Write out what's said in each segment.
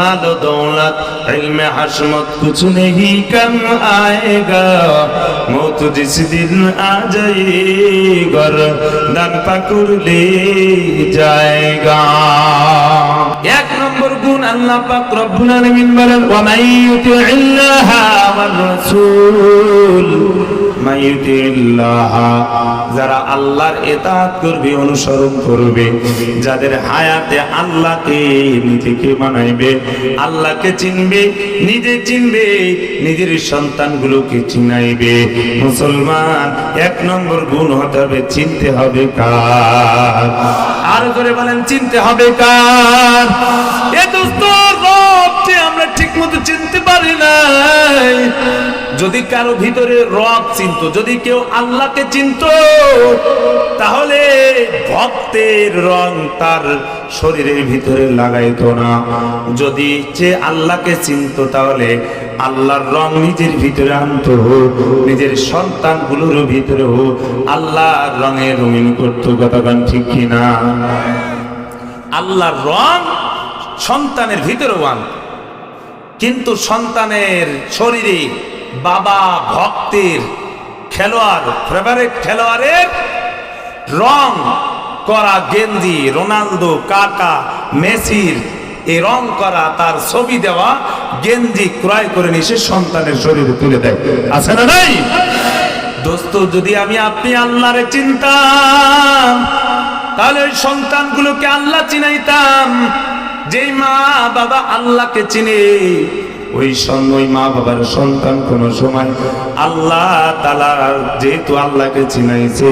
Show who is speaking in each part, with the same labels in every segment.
Speaker 1: माल दौलत इल्म हशमत कुछ नहीं कम आएगा मौत जिस दिन आ जाए गर्दन पकड़ ले जाएगा। एक नंबर गुण अल्लाह पाक रब्बुल आलामीन বলেন ওয়া মান ইউতিল্লাহ ওয়ার রাসূল মান ইউতিল্লাহ যারা আল্লাহর ইতাআত করবে অনুসরণ করবে যাদের হায়াতে আল্লাহকে নিজেকে মানাইবে আল্লাহকে চিনবে নিজে চিনবে নিজের সন্তানগুলোকে চিনাইবে মুসলমান এক নম্বর গুণ হতে হবে চিনতে হবে কার আর করে বলেন চিনতে হবে কার এ দোস্ত রবকে আমরা ঠিকমতো চিনতে পারি না। যদি কারো ভিতরে রব চিনতো যদি কেউ আল্লাহকে চিনতো তাহলে ভক্তের রং তার শরীরের ভিতরে লাগাইতো না। যদি সে আল্লাহকে চিনতো তাহলে আল্লাহর রং নিজের ভিতরে আনতো নিজের সন্তানগুলোর ভিতরে আল্লাহর রঙে রঙিন করতো। কথাগান ঠিক কিনা? আল্লাহর রং সন্তানের ভিতরেও আনতো কিন্তু সন্তানের শরীরে বাবা ভক্তের খেলোয়াড় ফেভারিট খেলোয়াড়ের রং করা গেঞ্জি রোনালদো কাকা মেসির এই রং করা তার ছবি দেওয়া গেঞ্জি ক্রয় করে নিয়ে সে সন্তানের শরীরে তুলে দেয়। আছে না নাই? দোস্ত যদি আমি আপনি আল্লাহরে চিনতাম তাহলে ওই সন্তানগুলোকে আল্লাহ চিনাইতাম। যেই মা বাবা আল্লাহকে চিনে ওই মা বাবার সন্তান কোন সময় আল্লাহ তাআলা যেহেতু আল্লাহকে চিনাইছে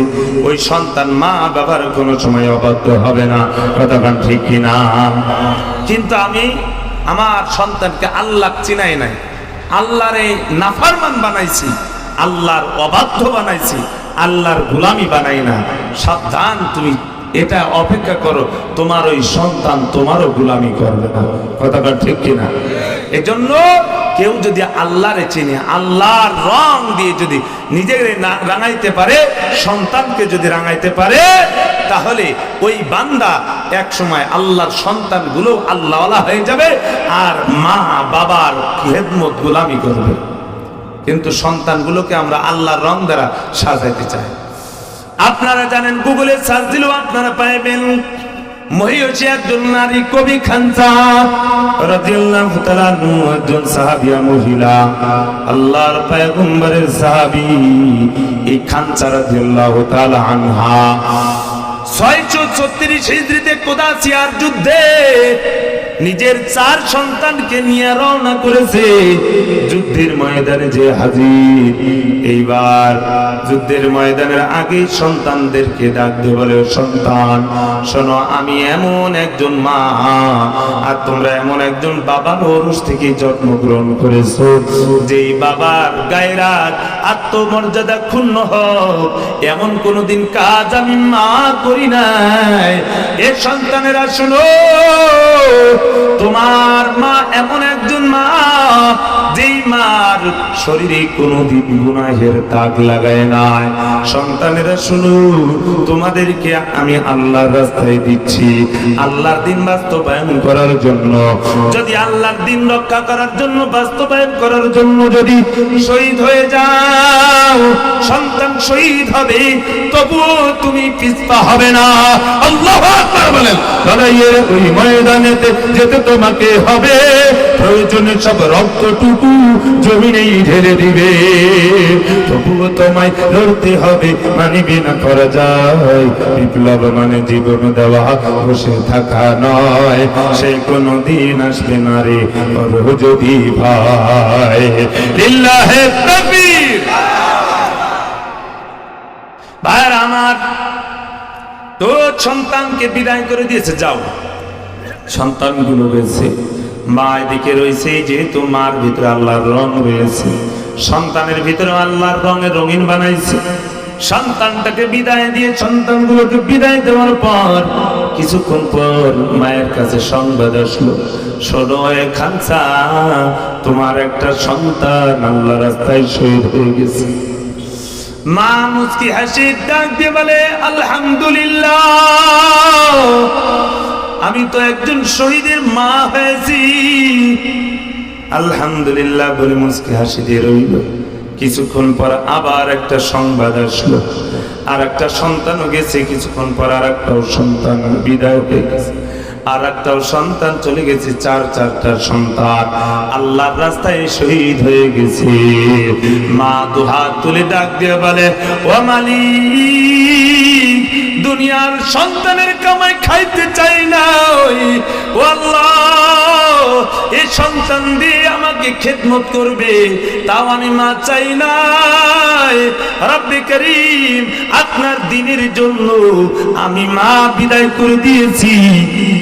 Speaker 1: ওই সন্তান মা বাবার কোন সময় অবাধ্য হবে না। কথাটা ঠিক কিনা? কিন্তু আমি আমার সন্তানকে আল্লাহ চিনাই নাই আল্লাহরে নাফরমান বানাইছি আল্লাহর অবাধ্য বানাইছি আল্লাহর গোলামি বানাই না। সাবধান তুমি এটা অপেক্ষা করো তোমার ওই সন্তান তোমারও গোলামি করবে না। কথাটা ঠিক কিনা? এজন্য কেউ যদি আল্লাহরে চিনে আল্লাহর রং দিয়ে যদি নিজেকে রাঙাইতে পারে সন্তানকে যদি রাঙাইতে পারে তাহলে ওই বান্দা এক সময় আল্লাহর সন্তানগুলো আল্লাহওয়ালা হয়ে যাবে আর মা বাবার খেদমত গোলামি করবে। কিন্তু সন্তানগুলোকে আমরা আল্লাহর রং দ্বারা সাজাইতে চাই। আপনারা জানেন গুগলে সার্চ দিলেও আপনারা পাইবেন মহিয়সী একজন নারী কবি খানসা রাদিয়াল্লাহু তাআলা আনহু একজন সাহাবিয়া মহিলা আল্লাহর পয়গম্বরের সাহাবী এই খানসা রাদিয়াল্লাহু তাআলা আনহা 636 হিজরিতে কোদাসিয়ার যুদ্ধে নিজের 4 সন্তানকে নিয়ে রওনা করেছে যুদ্ধের ময়দানে যে হাজির। এইবার যুদ্ধের ময়দানের আগে সন্তানদেরকে ডাক দিয়ে বলে সন্তান শোনো আমি এমন একজন মা আর তোমরা এমন একজন বাবার ওরস থেকে জন্মগ্রহণ করেছো যেই বাবার গায়রাত আত্মমর্যাদা ক্ষুণ্ণ হোক এমন কোনদিন কাজ আমি মা করি নাই। এ সন্তানেরা শোনো তোমার মা এমন একজন মা যেই মার শরীরে কোনদিন গুনাহের দাগ লাগায় নাই। সন্তানেরা শুনো তোমাদেরকে আমি আল্লাহর রাস্তায় দিচ্ছি আল্লাহর দিন বাস্তবায়ন করার জন্য। যদি আল্লাহর দিন রক্ষা করার জন্য বাস্তবায়ন করার জন্য যদি শহীদ হয়ে যাও সন্তান শহীদ হবে তবুও তুমি পিছপা হবে না। আল্লাহু আকবার বলেন। লড়াইয়ের ওই ময়দানেতে যেতে তোমাকে হবে প্রয়োজনে সব রক্তটুকু জমিনেই ঢেলে দিবে তবুও তোমায় লড়তে হবে মানিবে না করা যায়। বিপ্লব মানে জীবন দেওয়া বসে থাকা নয় সে কোনো দিন আসবে না রে করো যদি ভাই লিল্লাহে তাকবীর। ভাইরা আমার তো সন্তানকে বিদায় করে দিয়েছে যাও সন্তানগুলো গেছে মা এদিকে রয়েছে যেহেতু মার ভিতরে আল্লাহর রং রয়েছে সন্তানের ভিতরে আল্লাহর রঙে রঙিন বানাইছে। সন্তানটাকে বিদায় দিয়ে সন্তানগুলোকে বিদায় দেওয়ার পর কিছুক্ষণ পর মায়ের কাছে সংবাদ আসলো শোনো খানসা তোমার একটা সন্তান আল্লাহ রাস্তায় শহীদ হয়ে গেছে। মা মুস্কি হাসি ডাক দিয়ে বলে আলহামদুলিল্লাহ আমি তো একজন শহীদের মা হয়েছি আলহামদুলিল্লাহ বলে মুচকি হাসি দিয়ে রইল। কিছুক্ষণ পর আবার একটা সংবাদ আসলো, আর একটা সন্তানও গেছে। কিছুক্ষণ পর আর একটাও সন্তান বিদায় হয়ে গেছে, আর একটাও সন্তান চলে গেছে। চারটা সন্তান আল্লাহর রাস্তায় শহীদ হয়ে গেছে। মা দুহাত তুলে ডাক দিয়ে বলে, ও মালিক, দুনিয়ার সন্তানের কামাই খাইতে চাই না, ও আল্লাহ, এই সন্তান দিয়ে আমাকে খেদমত করবে, তাও আমি মা চাই না। রব্বে করিম, আপনার দ্বীনের জন্য আমি মা বিদায় করে দিয়েছি।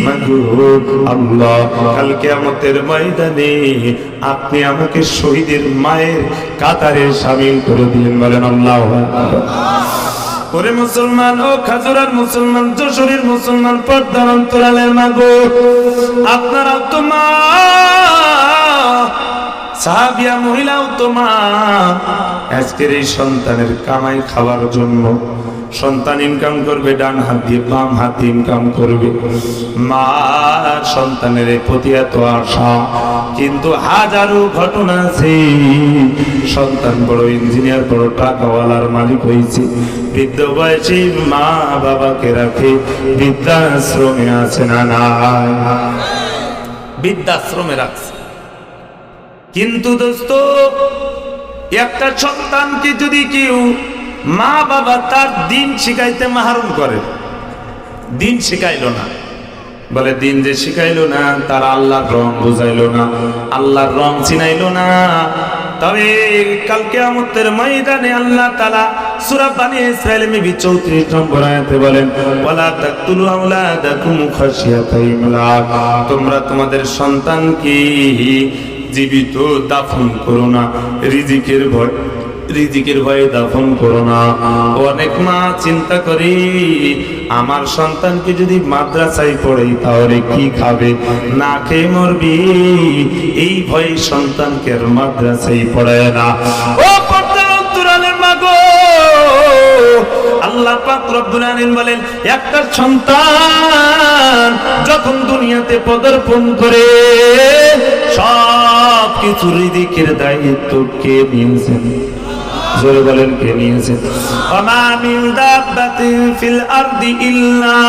Speaker 1: মাগো আল্লাহ, কাল কিয়ামতের ময়দানে আপনি আমাকে শহীদের মায়ের কাতারে শামিল করে দিলেন। বলেন আল্লাহু আকবার। ওরে মুসলমান, ও খাজুরার মুসলমান, যশোরের মুসলমান, পর্দার অন্তরালের মাগো, আপনারাও তো মা, সাহাবিয়া মহিলাও তো মা। আজকের এই সন্তানের কামাই খাওয়ার জন্য সন্তান ইনকাম করবে ডান হাত দিয়ে, বাম হাত দিয়ে ইনকাম করবে। মা সন্তানের প্রতি এত আশা, কিন্তু হাজারো ঘটনা আছে। সন্তান বড় ইঞ্জিনিয়ার, বড় টাকাওয়ালার মালিক হয়েছে, বৃদ্ধ বয়সী মা বাবাকে রাখে বৃদ্ধাশ্রমে আছে না নাই? বৃদ্ধাশ্রমে রাখছে। কিন্তু দোস্ত, একটা সন্তানকে যদি কেউ মা বাবা তার দিন শিখাইতে মাহরুম করে, দিন শিখাইলো না, বলে দিন যে শিখাইলো না, তার আল্লাহর রং বুঝাইলো না, আল্লাহর রং চিনাইলো না, তবে কাল কিয়ামতের ময়দানে আল্লাহ তাআলা সূরা বনী ইসরাঈল 34 নম্বর আয়াতে বলেন, ওয়ালা তাকতুলু আওলাদাকুম খাশিয়াতা ইমলাক, তোমরা তোমাদের সন্তানকে জীবিত দাফন করো না, রিজিকের ভয়ে দাফন করো না। অনেক মা চিন্তা করি, আমার সন্তানকে যদি মাদ্রাসায় পড়াই তাহলে কি খাবে, না খেয়ে মরবি, এই ভয়ে সন্তানকে আর মাদ্রাসায় পড়ায় না। ও পর্দার অন্তরালের মাগো, আল্লাহ পাক রব্বুল আলামিন বলেন, একটা সন্তান যখন দুনিয়াতে পদার্পণ করে, সব কিছু রিজিকের দায়িত্ব কে নিয়েছেন? জোরে বলেন, কে নিয়েছেন? ওমা মিন দাব্বাতিন ফিল আরদি ইল্লা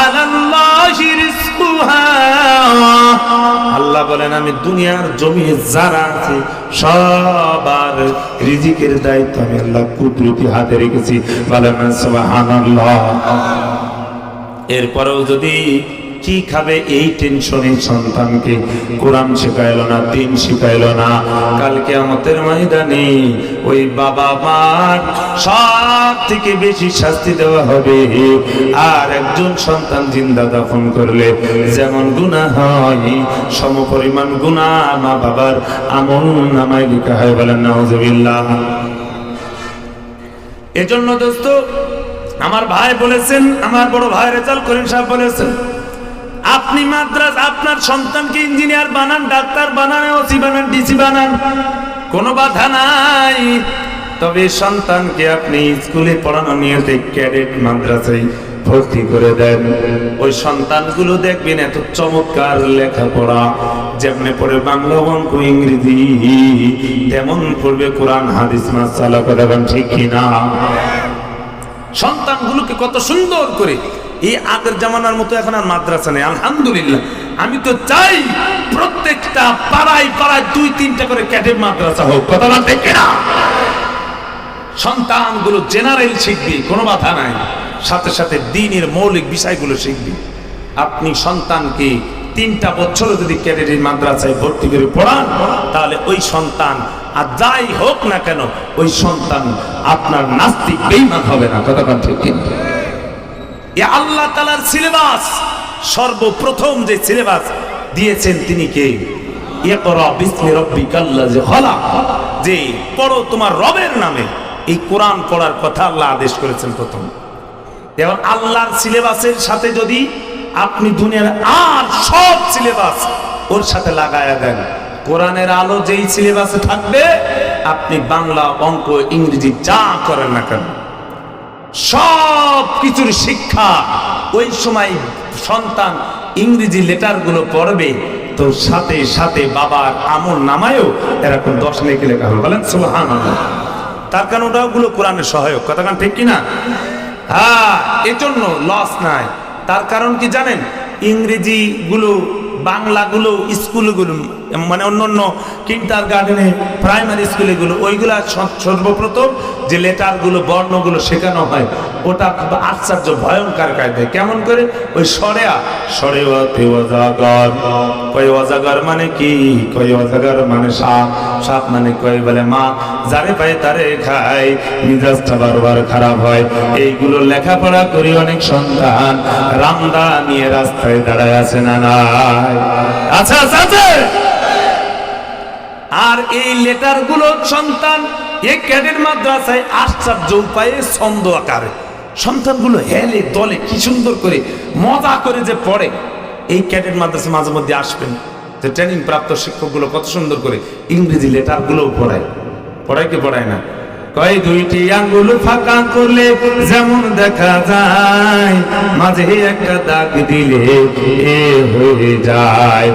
Speaker 1: আলাল্লাহি রিজকুহা, আল্লাহ বলেন, আমি দুনিয়ার জমিনে যারা আছে সবার রিজিকের দায়িত্ব আমি আল্লাহ কুদরতি হাতে রেখেছি। বলেন সুবহানাল্লাহ। এরপরেও যদি কি খাবে এই টেনশনে সন্তানকে কোরআন শিখাইলো না, দিন শিখাইলো না, কাল কিয়ামতের ময়দানে ওই বাবা মার সব থেকে বেশি শাস্তি দেওয়া হবে। আর একজন সন্তান জিন্দা দাফন করলে যেমন গুনাহ হয়, সমপরিমাণ গুনাহ মা বাবার আমল নামায় লেখা হয়। বলেন নাউজুবিল্লাহ। এজন্য দোস্ত, আমার ভাই বলেছেন, আমার বড় ভাই রেজাউল করিম সাহেব বলেছেন, আপনি মাদ্রাসা আপনার সন্তানকে ইঞ্জিনিয়ার বানান, ডাক্তার বানান, ওসি বানান, ডিসি বানান, কোনো বাধা নাই। তবে সন্তানকে আপনি স্কুলে পড়ানো নিয়ে ক্যাডেট মাদ্রাসায় ভর্তি করে দেন। ওই সন্তানগুলো দেখবেন এত চমৎকার লেখাপড়া, যেমনি পড়ে বাংলা, অঙ্ক, ইংরেজি, তেমন পড়বে কোরআন, হাদিস, মাসালা। কথা বলেন ঠিক কিনা? সন্তানগুলোকে কত সুন্দর করে, এই আগের জামানার মতো এখন আর মাদ্রাসা নেই, আলহামদুলিল্লাহ। আমি তো চাই প্রত্যেকটা পাড়ায় পাড়ায় 2-3টা করে ক্যাডেট মাদ্রাসা হোক। কথা না ঠিক কিনা? সন্তানগুলো জেনারেল শিখবে, কোনো বাধা নাই, সাথে সাথে দ্বীনের মৌলিক বিষয়গুলো শিখবে। আপনি সন্তানকে 3টা বছর যদি ক্যাডেটের মাদ্রাসায় ভর্তি করে পড়ান, তাহলে ওই সন্তান আর যাই হোক না কেন, ওই সন্তান আপনার নাস্তিক বেঈমান হবে না। কথা ঠিক কিনা? এ আল্লাহ তাআলার সিলেবাস, সর্বপ্রথম যে সিলেবাস দিয়েছেন তিনি কে? ইকরা বিসমি রাব্বিকাল্লাযী খালাক, যে পড়ো তোমার রবের নামে। এই কোরআন পড়ার কথা আল্লাহ আদেশ করেছেন প্রথম। এবং আল্লাহর সিলেবাসের সাথে যদি আপনি দুনিয়ার আর সব সিলেবাস ওর সাথে লাগায়া দেন, কোরআনের আলো যেই সিলেবাসে থাকবে, আপনি বাংলা, অঙ্ক, ইংরেজি যা করেন না কেন, সব কিছুর শিক্ষা ওই সময় সন্তান ইংরেজি লেটারগুলো পড়বে, তো সাথে সাথে বাবার আমল নামায়ও এরকম 10 নেকি লেখা হবে। বলেন সুবহানাল্লাহ। তার কারণ ওটাগুলো কোরআনের সহায়ক, কথা কান ঠিক কিনা? হ্যাঁ, এজন্য লস নাই। তার কারণ কি জানেন? ইংরেজি গুলো, বাংলাগুলো, স্কুলগুলো মানে অন্য কিন্ডার গার্ডেনে, প্রাইমারি স্কুলগুলো, ওইগুলা সর্বপ্রথম যে লেটারগুলো, বর্ণগুলো শেখানো হয়, ওটা আশ্চর্য ভয়ঙ্কর কায়দায়। কেমন করে? ওই সরেওয়াতে অজাগর, কয় অজাগর মানে কি? কয় অজাগর মানে সাপ, সাপ মানে কয় বলে মা, যারে পায় তারে খায়, মিজাজটা বারবার খারাপ হয়। এইগুলো লেখাপড়া করি অনেক সন্তান রামদা নিয়ে রাস্তায় দাঁড়ায় আছে না নাই? আচ্ছা আচ্ছা। আর এই লেটার গুলো সন্তান এই ক্যাডেট মাদ্রাসায় আশ্চর্য উপায়ে ছন্দ আকারে সন্তানগুলো হেলে দলে কি সুন্দর করে মজা করে যে পড়ে। এই ক্যাডেট মাদ্রাসা মাঝে মধ্যে আসবেন, যে ট্রেনিং প্রাপ্ত শিক্ষকগুলো কত সুন্দর করে ইংরেজি লেটার গুলো পড়ায় কি পড়ায় না? কয় 2টি আঙ্গুল ফাঁকা করলে যেমন দেখা যায়, মাঝে একটা দাগ দিলে এ হয়ে যায়।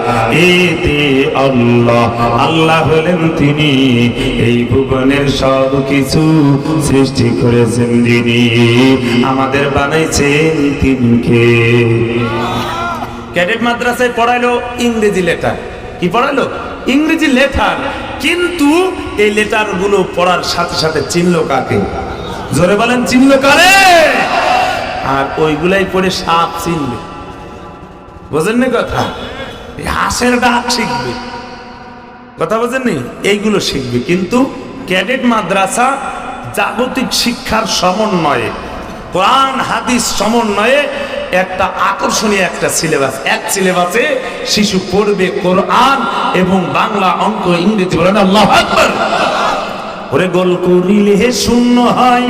Speaker 1: এতে আল্লাহ হলেন তিনি, এই ভুবনের সব কিছু সৃষ্টি করেছেন যিনি, আমাদের বানাইছেন তিনকে। ক্যাডেট মাদ্রাসায় পড়াইলো ইংরেজি লেটার। কি পড়াইলো? ইংরেজি লেটার। কিন্তু এই লেটার গুলো পড়ার সাথে সাথে চিনলো কাকে? জোরে বলেন, চিনলো কারে? আর ওইগুলাই পড়ে সাপ চিনবে। বোঝেন না কথা? হাঁসের ডাক শিখবে, কথা বোঝেননি? এইগুলো শিখবে। কিন্তু ক্যাডেট মাদ্রাসা জাগতিক শিক্ষার সমন্বয়ে, কোরআন হাদিস সমন্বয়ে একটা আকর্ষণীয় একটা সিলেবাস। এক সিলেবাসে শিশু পড়বে কোরআন এবং বাংলা, অঙ্ক, ইংরেজি। বলেন আল্লাহু আকবার। ওরে গোল করিলে শূন্য হয়,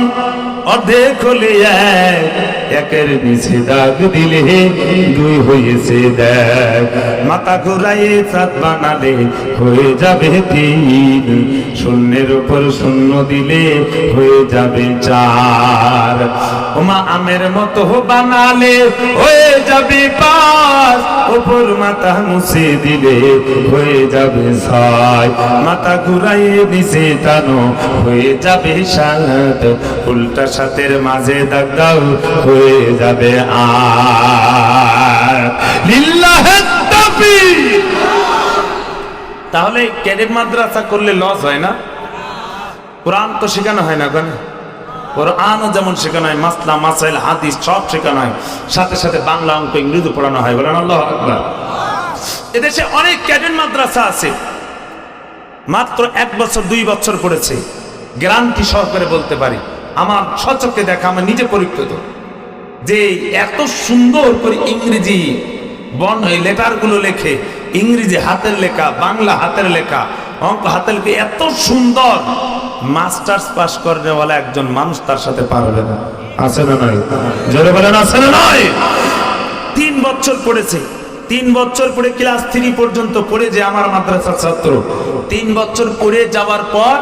Speaker 1: অর্ধেক হলে এক, একের নিচে দাগ দিলে 2 হয়েছে দেখ, মাথা ঘুরাইয়ে চাঁদ বানালে হয়ে যাবে 3, শূন্যের উপর শূন্য দিলে হয়ে যাবে 4, ওমা আমের মতো বানালে হয়ে যাবে 5, উপর মাথা মুছে দিলে হয়ে যাবে 6, মাথা ঘুরাইয়ে নিচে টানো হয়ে যাবে 7, উল্টা সাতের মাঝে দাগ দাও হয়ে যাবে 8। লিল্লাহিত তাকবীর। তাহলে ক্যাডেট মাদ্রাসা করলে লস হয় না? কোরআন তো শেখানো হয় না? কেন? কোরআনও যেমন শেখানো হয়, মাসলা, মাসাইল, হাদিস সব শেখানো হয়, সাথে সাথে বাংলা, অঙ্ক, ইংরেজি পড়ানো হয়। বলেন আল্লাহু আকবার। এদেশে অনেক ক্যাডেট মাদ্রাসা আছে, মাত্র 1 বছর 2 বছর পড়েছে। গ্যারান্টি সহকারে বলতে পারি, আমার সচক্ষে দেখা, আমার নিজে পরীক্ষিত, যে এত সুন্দর করে ইংরেজি বর্ণ লেটার গুলো লেখে, ইংরেজি হাতের লেখা, বাংলা হাতের লেখা, অঙ্ক হাতের লেখা, এত সুন্দর। মাস্টার্স পাস করনে ওয়ালা একজন মানুষ তার সাথে পারবে না। আছে না নাই? জোরে বলেন, আছে না নাই? 3 বছর পড়েছে, 3 বছর পড়ে ক্লাস 3 পর্যন্ত পড়ে যে আমার মাদ্রাসার ছাত্র, 3 বছর পড়ে যাওয়ার পর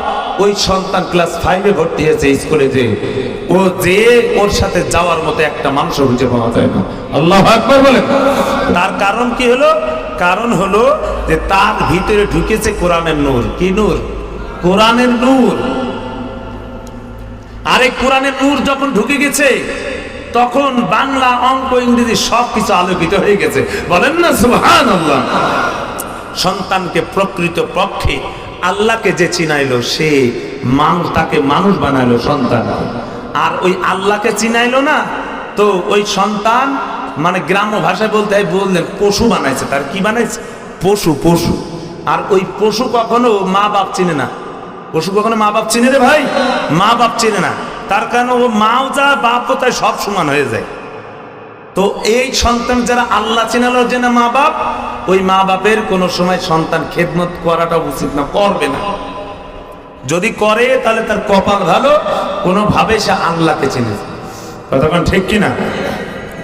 Speaker 1: ওই সন্তান ক্লাস 5-এ ভর্তি হয়েছে স্কুলে। যে ও যে ওর সাথে যাওয়ার মতো একটা মানুষ খুঁজে পাওয়া যায় না। আল্লাহু আকবার বলেন। তার কারণ কি হলো? কারণ হলো যে তার ভিতরে ঢুকেছে কোরআনের নূর। কি নূর? কোরআনের নূর। আরে কোরআনের নূর যখন ঢুকে গেছে, তখন বাংলা, অঙ্ক, ইংরেজি সবকিছু আলোকিত হয়ে গেছে। বলেন না সুবহানাল্লাহ। সন্তানকে প্রকৃত পক্ষে আল্লাহকে যে চিনাইলো, সে তাকে মানুষ বানাইলো সন্তান। আর ওই আল্লাহকে চিনাইলো না, তো ওই সন্তান মানে গ্রাম্য ভাষায় বললেন পশু বানাইছে। তার কি বানাইছে? পশু। পশু। আর ওই পশু কখনো মা বাপ চিনে না। পশু কখনো মা বাপ চিনে রে ভাই? মা বাপ চিনে না। তার কারণ ও মাও যা বাপও তাই সব সমান হয়ে যায়। তো এই সন্তান যারা আল্লাহ চিনালো যে না মা বাপ, ওই মা বাপের কোনো সময় সন্তান খেদমত করাটা উচিত না, করবে না। যদি করে তাহলে তার কপাল ভালো, কোনোভাবে সে আল্লাহকে চিনে। কতক্ষণ ঠিক কিনা?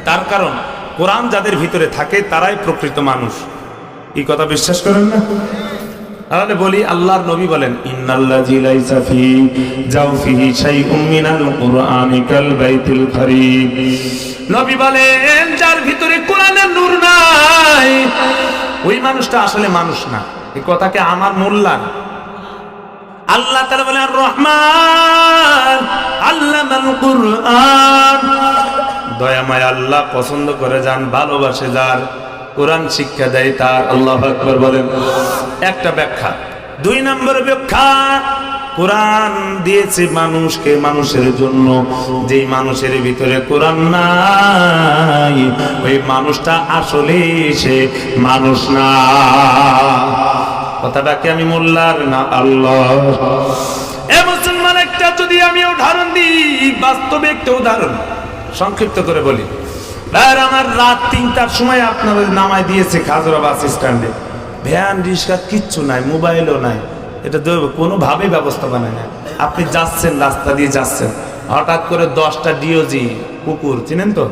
Speaker 1: তার কারণ কোরআন যাদের ভিতরে থাকে তারাই প্রকৃত মানুষ। এই কথা বিশ্বাস করেন না? তাহলে বলি, আল্লাহর নবী বলেন, ইন্নাল্লাযী লাইসা ফি জাওফিহি শাইউম মিনাল কুরআনি কাল বাইতিল খারিব। নবী বলেন, যার ভিতরে কোরআনের নূর নাই ওই মানুষটা আসলে মানুষ না। এই কথাকে আমার মূল্যায়ন। আল্লাহ তাআলা বলেন, আর রহমান আল্লামাল কুরআন। দয়াময় আল্লাহ পছন্দ করে যান, ভালোবাসে যার কোরআন শিক্ষা দেয় তার। আল্লাহু আকবার বলেন। একটা ব্যাখ্যা। 2 নম্বর ব্যাখ্যা, কোরআন দিয়েছে মানুষকে মানুষের জন্য। যেই মানুষের ভিতরে কোরআন নাই ওই মানুষটা আসলে সে মানুষ না। কথাটাকে আমি মোল্লার না আল্লাহ। এ মুসলমান, একটা যদি আমি উদাহরণ দিই, বাস্তবে একটা উদাহরণ সংক্ষিপ্ত করে বলি। আর আমার রাত 3টার সময় আপনাদের নামায় দিয়েছে খাজরা বাস স্ট্যান্ডে। ভ্যান রিক্সা কিচ্ছু নাই, মোবাইলও নাই, এটা কোনোভাবেই ব্যবস্থা বানায় না। আপনি যাচ্ছেন, রাস্তা দিয়ে যাচ্ছেন, হঠাৎ করে 10টা ডিওজি কুকুর, চিনেন তো,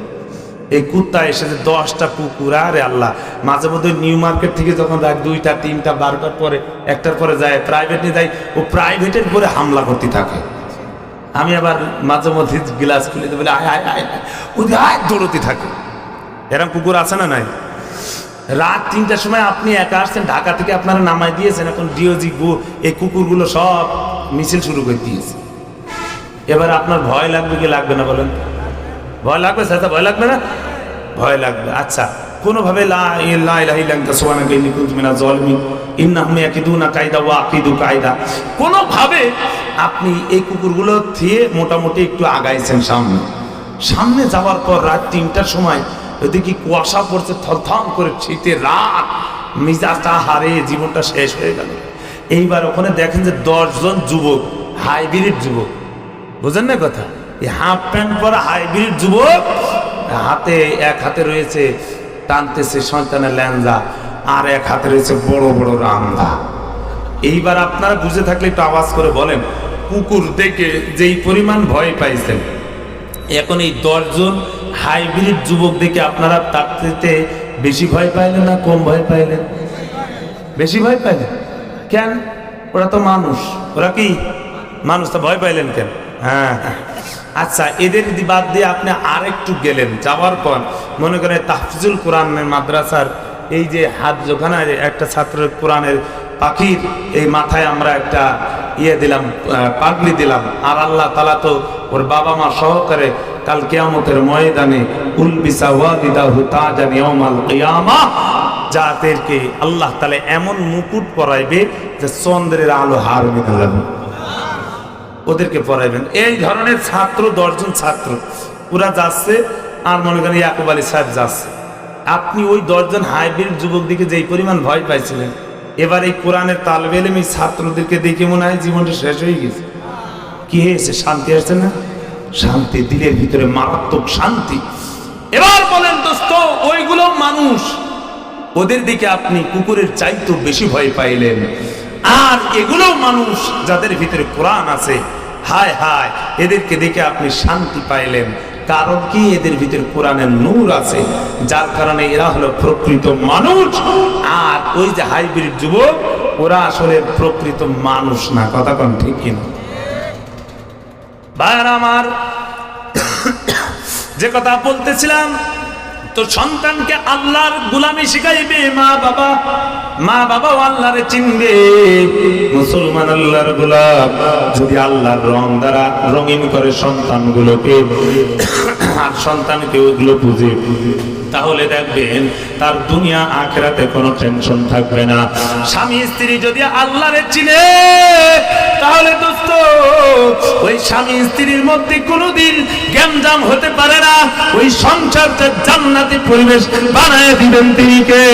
Speaker 1: এই কুত্তা এসেছে 10টা কুকুর। আরে আল্লাহ, মাঝে মধ্যে নিউ মার্কেট থেকে যখন রাত 2টা 3টা 12টার পরে একটার পরে যায়, প্রাইভেটে যায়, ও প্রাইভেটের পরে হামলা করতে থাকে। আমি আবার মাঝে মধ্যে গ্লাস খুলে দেবো, আয় আয় আয়, ওদের আয় দৌড়তে থাকে। এরকম কুকুর আছে না নাই? রাত 3টার সময় আপনি একা আসছেন, ঢাকা থেকে আপনারা নামাই দিয়েছেন, এখন ডিওজি এই কুকুরগুলো সব মিছিল শুরু করে দিয়েছে। এবার আপনার ভয় লাগবে কি লাগবে না বলেন? ভয় লাগবে স্যার, ভয় লাগবে না? ভয় লাগবে। আচ্ছা, কোনোভাবে লা ইলাহা ইল্লা আনতা সুবহানাকা ইন্নী কুনতু মিনাজ জালিমিন ইন্নাহুম ইয়াকিদুনা কায়দা ওয়া আকিদু কায়দা, কোনোভাবে আপনি এই কুকুরগুলো থিয়ে মোটামুটি একটু আগাইছেন সামনে যাওয়ার পর রাত 3টার সময় ওদিকে কুয়াশা পড়ছে, থরথর করে শীতের রাত, মিজাজটা হারে, জীবনটা শেষ হয়ে গেল। এইবার ওখানে দেখেন যে 10 জন যুবক, হাইব্রিড যুবক, বুঝেন না কথা, এই হাফ প্যান্ট পরা হাইব্রিড যুবক, এক হাতে রয়েছে টানতেছে শয়তানের ল্যাঞ্জা, আর এক হাতে রয়েছে বড় বড় রামদা। এইবার আপনারা বুঝে থাকলে একটু আওয়াজ করে বলেন, কুকুর দেখে যেই পরিমাণ ভয় পাইছেন, এখন এই 10 জন হাইব্রিড যুবক দেখে আপনারা তার থেকে বেশি ভয় পাইলেন না কম ভয় পাইলেন? বেশি ভয় পাইলেন। কেন? ওরা তো মানুষ। ওরা কি মানুষ, তো ভয় পাইলেন কেন? হ্যাঁ, আচ্ছা, এদের বাদ দিয়ে আপনি আরেকটু গেলেন, যাওয়ার পর মনে করেন তাহফিজুল কোরআনের মাদ্রাসার এই যে হাত জোখানা, একটা ছাত্রের কোরআনের পাখির এই মাথায় আমরা একটা দিলাম, পাগড়ি দিলাম, আর আল্লাহ তাআলা তো ওর বাবা মা সহকারে কাল কিয়ামতের ময়দানে উলবিসা ওয়ালিদাহু তাজান ইয়াউমাল কিয়ামাহ, যাদেরকে আল্লাহ তাআলা এমন মুকুট পরাইবে যে চন্দ্রের আলো হার মেনে যাবে, ওদেরকে পরাইবেন। এই ধরনের ছাত্র 10 জন ছাত্র ওরা যাচ্ছে, আর মনে করেন ইয়াকুব আলী সাহেব যাচ্ছে। আপনি ওই 10 জন হাইব্রিড যুবক দিকে যেই পরিমাণ ভয় পাইছিলেন, এবার এই কোরআনের তালেবে ইলম এই ছাত্রদেরকে দেখে মনে হয় জীবনটা শেষ হয়ে গেছে। কি হয়েছে? শান্তি আসছে না? শান্তি, দিলের ভিতরে মারাত্মক শান্তি। এবার বলেন দোস্ত, ওইগুলো মানুষ, ওদের দিকে আপনি কুকুরের চাইতেও বেশি ভয় পাইলেন, আর এগুলো মানুষ যাদের ভিতরে কোরআন আছে, হায় হায়, এদেরকে দেখে আপনি শান্তি পাইলেন। কারণ কি? এদের ভিতরে কোরআনের নূর আছে, যার কারণে এরা হলো প্রকৃত মানুষ। আর ওই যে হাইব্রিড যুবক, ওরা আসলে প্রকৃত মানুষ না। কথা কোন ঠিক কিনা? ভাইয়ার আমার, যে কথা বলতেছিলাম, তো সন্তানকে আল্লাহর গোলামি শিখাইবে মা বাবা আল্লাহরে চিনবে। মুসলমান আল্লাহর গোলাম যদি আল্লাহর রং দ্বারা রঙিন করে সন্তানগুলোকে, আর সন্তানকে ওইগুলো বুঝে, তাহলে দেখবেন তার দুনিয়া আখিরাতে কোনো টেনশন থাকবে না। স্বামী স্ত্রী যদি আল্লাহরে চিনে, তাহলে দোস্ত ওই স্বামী স্ত্রীর মধ্যে কোনোদিন গ্যাঞ্জাম হতে পারে না। ওই সংসারটা জান্নাতি পরিবেশ বানায় দিবেন তিনি কে?